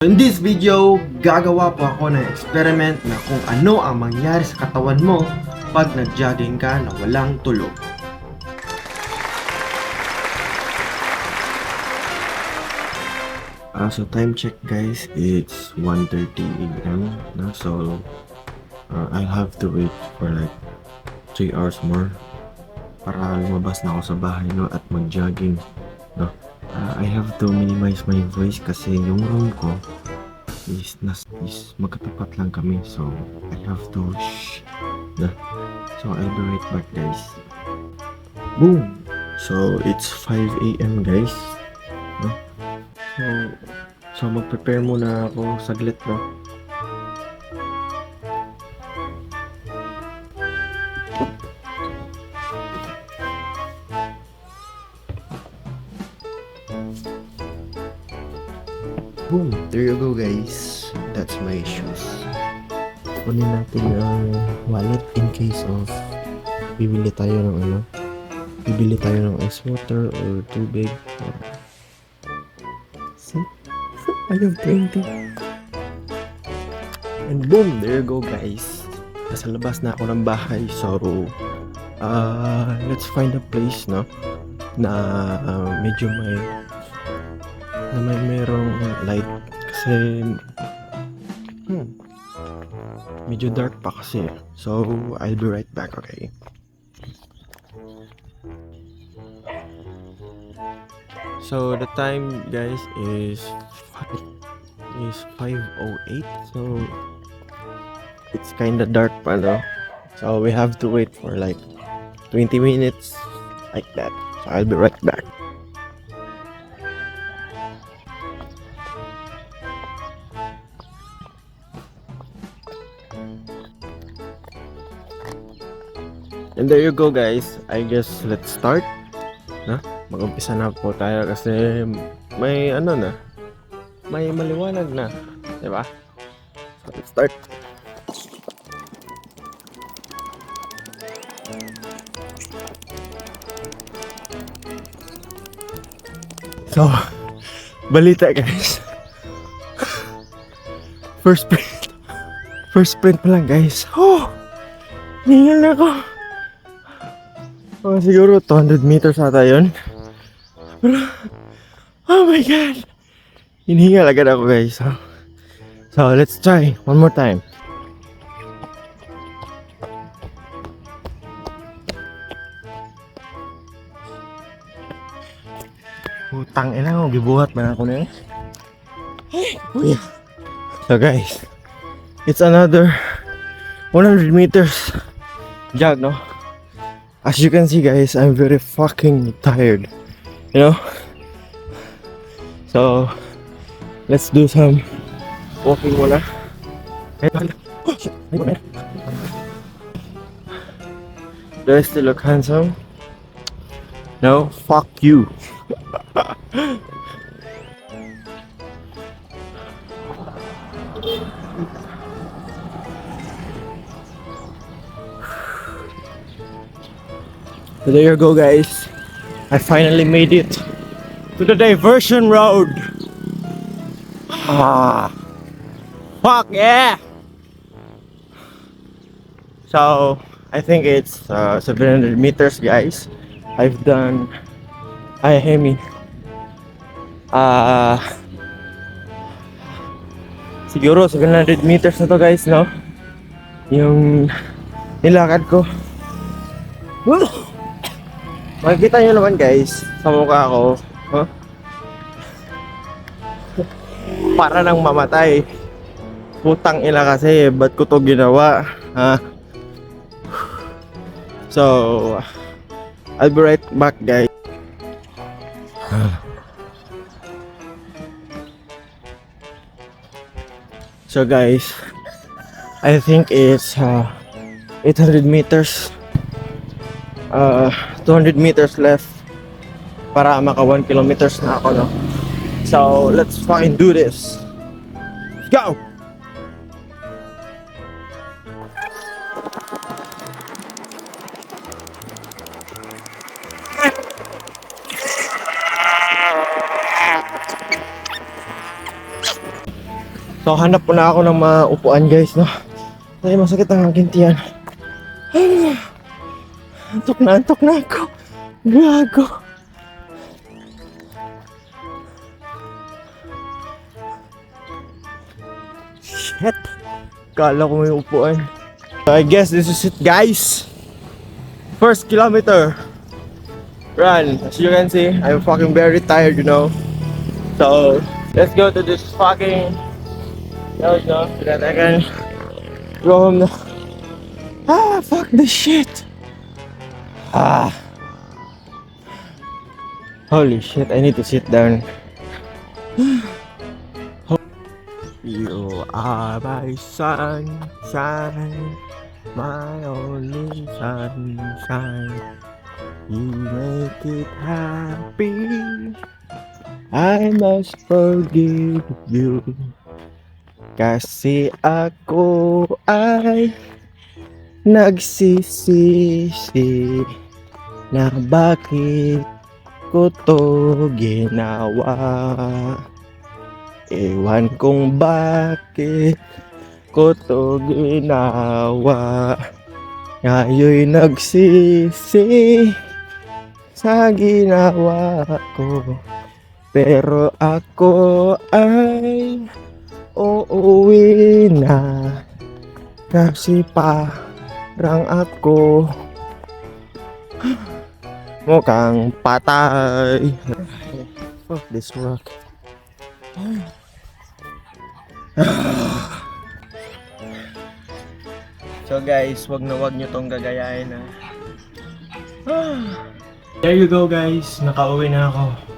In this video, gagawa po ako ng experiment na kung ano ang mangyari sa katawan mo pag nag-jogging ka na walang tulog. So time check guys, it's 1:30 AM na, so I'll have to wait for like 3 hours more para lumabas na ako sa bahay, no, at mag-jogging, no. I have to minimize my voice kasi yung room ko is magkatapat lang kami, so I have to no. So I'll be right back guys. Boom! So it's 5 AM guys, no? So mag-prepare muna ako saglit, no? Boom! There you go guys. That's my shoes. Kunin natin ang wallet in case of bibili tayo ng ice water or tubig. See? I have 20. And boom! There you go guys. Nasa labas na ako ng bahay. So, let's find a place, no? Na medyo merong light kasi medyo dark pa kasi. So I'll be right back, okay? So the time guys is 5:08, so it's kinda dark pa, no? So we have to wait for like 20 minutes like that. So I'll be right back. And there you go guys, I guess let's start, na? Mag-umpisa na po tayo kasi may may maliwanag na, di ba? So let's start. So, balita guys. First sprint pa lang guys. Hingal na ako. Siguro 200 meters ata yun. Pero, oh my god, hinihingal agad ako guys. So let's try one more time. Utang ina ko, gibuhat man ako na eh. So guys, it's another 100 meters jog, no? As you can see guys, I'm very fucking tired, you know? So, let's do some walking muna. Do I still look handsome? No? Fuck you. So there you go guys, I finally made it to the diversion road. Fuck yeah! So I think it's 700 meters guys. Siguro 700 meters na to guys, no? Yung nilakad ko. Makikita nyo naman guys sa mukha ko, para nang mamatay. Putang ina kasi, ba't ko to ginawa, ha? So I'll be right back guys. So guys, I think it's 800 meters, 200 meters left para maka 1 kilometers na ako, no? So let's fucking do this. Let's go! So hanap po na ako ng mga upuan guys, no? Kasi masakit ang aking tiyan. Antok na ako. Gago. Shit. Kala ko may upuan. So I guess this is it guys. First kilometer. Run. As you can see, I'm fucking very tired, you know. So let's go to this fucking so that I can go home now. Ah, fuck this shit. Ah. Holy shit, I need to sit down. You are my sunshine, my only sunshine. You make it happy. I must forgive you. Kasi ako ay nagsisisi na bakit ko to ginawa. Ewan kung bakit ko to ginawa. Ngayon'y nagsisi sa ginawa ko. Pero ako ay uuwi na. Kasi parang ako mukhang patay. Fuck this rock. So guys, wag nyo tong gagayahin na. There you go guys, nakauwi na ako.